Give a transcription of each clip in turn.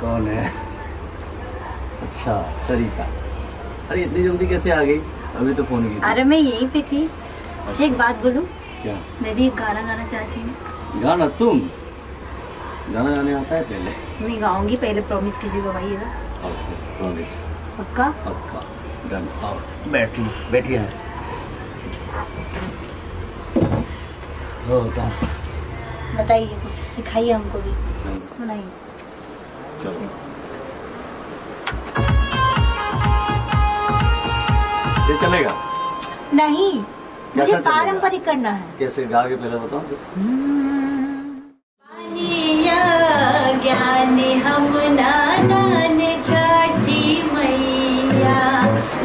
कौन है? अच्छा सरिता। अरे इतनी जल्दी कैसे आ गई? अभी तो फोन की। अरे मैं यहीं पे थी। अच्छा एक बात बोलूं? क्या? मैं भी एक गाना गाना चाहती हूँ। गाना? तुम गाना गाने आता है? पहले नहीं गाऊंगी, पहले प्रॉमिस कीजिएगा भाई। प्रॉमिस। पक्का? पक्का डन। आओ बैठिए। होता बताइए, कुछ सिखाइए हमको भी, सुनाइए। चलो ये चलेगा? नहीं, मुझे कैसा चलेगा? पारंपरिक करना है। कैसे गा के पहले बताओ कुछ। ज्ञान हम नादान छठी मैया,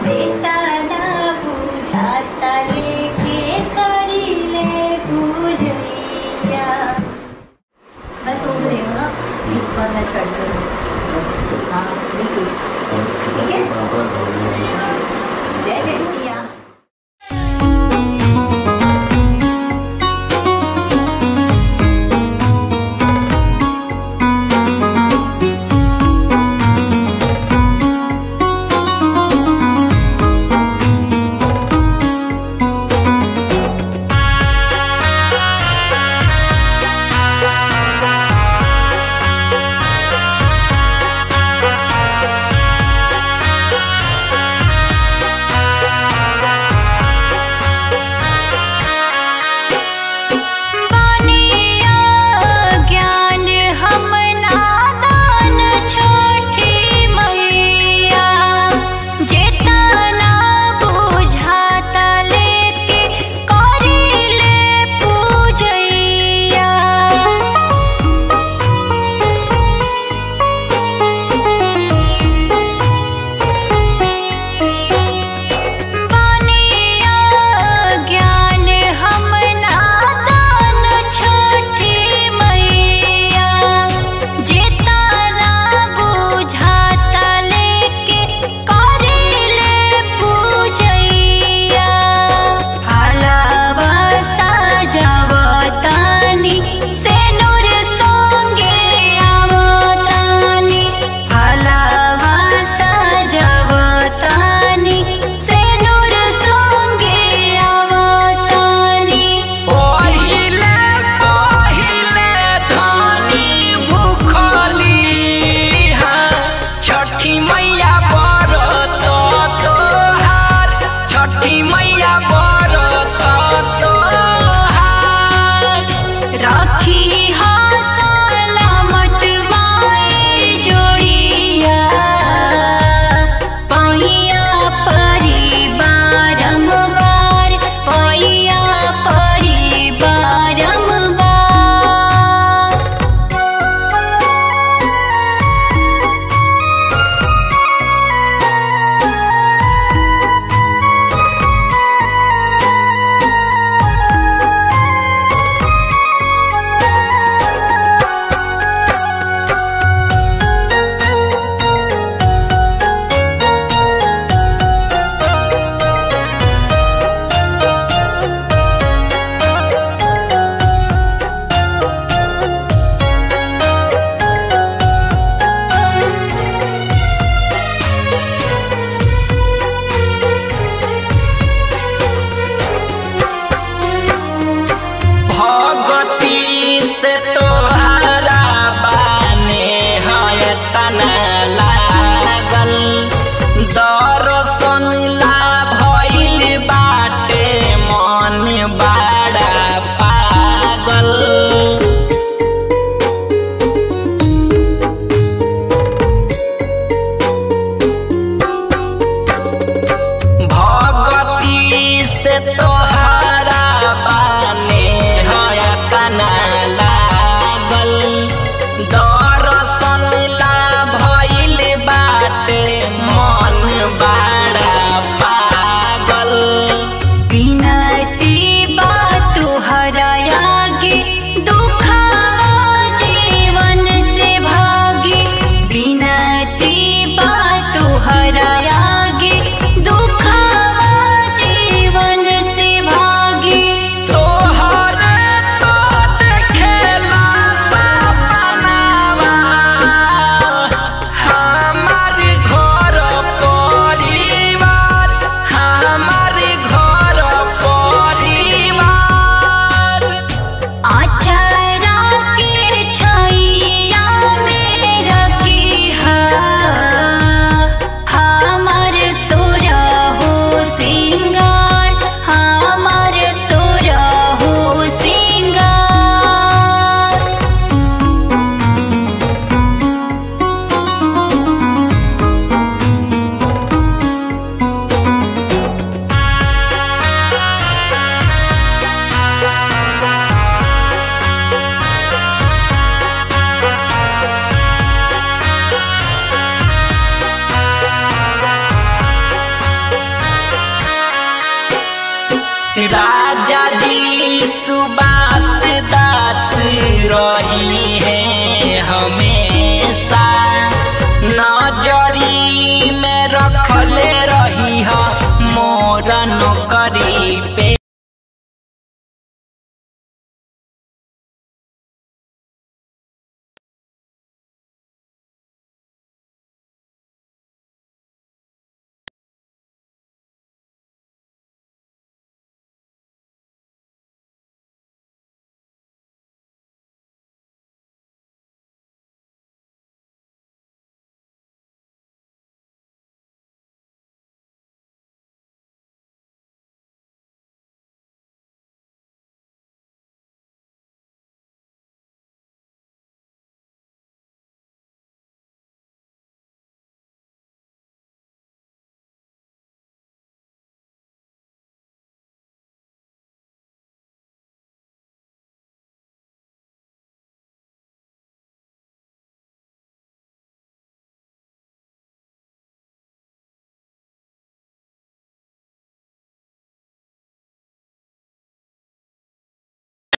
देता ना बुझाता लेके करी ले पूजैया। मैं सोच रही हूँ ना इस बार मैं चढ़ करूँ। हाँ बिल्कुल, ठीक है। जय जय